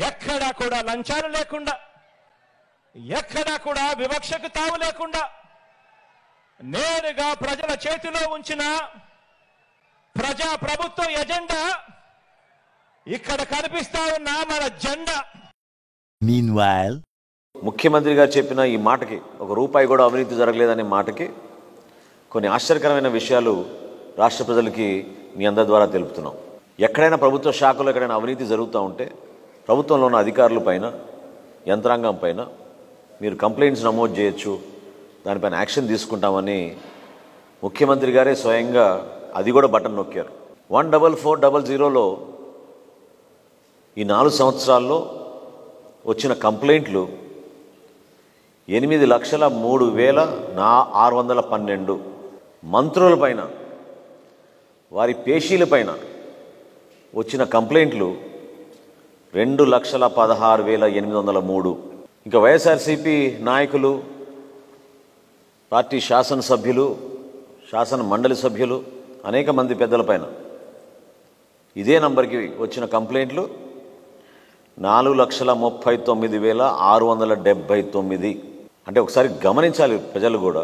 ఎక్కడా కూడా లంచాలు లేకుండా, ఎక్కడా కూడా వివక్షకు తావు లేకుండా నేరుగా ప్రజల చేతిలో ఉంచిన ప్రజా ప్రభుత్వ ఎజెండా ఇక్కడ కనిపిస్తా ఉన్న మన జెండా. Meanwhile, ముఖ్యమంత్రి గారు చెప్పిన ఈ మాటకి, ఒక రూపాయి కూడా అవినీతి జరగలేదనే మాటకి కొన్ని ఆశ్చర్యకరమైన విషయాలు రాష్ట్ర ప్రజలకి మీ అందరి ద్వారా తెలుపుతున్నాం. ఎక్కడైనా ప్రభుత్వ శాఖలో ఎక్కడైనా అవినీతి జరుగుతూ ఉంటే ప్రభుత్వంలో ఉన్న అధికారుల పైన, యంత్రాంగం పైన మీరు కంప్లైంట్స్ నమోదు చేయొచ్చు, దానిపైన యాక్షన్ తీసుకుంటామని ముఖ్యమంత్రి గారే స్వయంగా అది కూడా బటన్ నొక్కారు. 14400లో ఈ 4 సంవత్సరాల్లో వచ్చిన కంప్లైంట్లు 8,03,612. మంత్రుల పైన, వారి పేషీల పైన వచ్చిన కంప్లైంట్లు 2,16,803. ఇంకా వైఎస్ఆర్సీపీ నాయకులు, పార్టీ శాసనసభ్యులు, శాసన మండలి సభ్యులు, అనేక మంది పెద్దలపైన ఇదే నంబర్కి వచ్చిన కంప్లైంట్లు 4,39,679. అంటే ఒకసారి గమనించాలి ప్రజలు కూడా.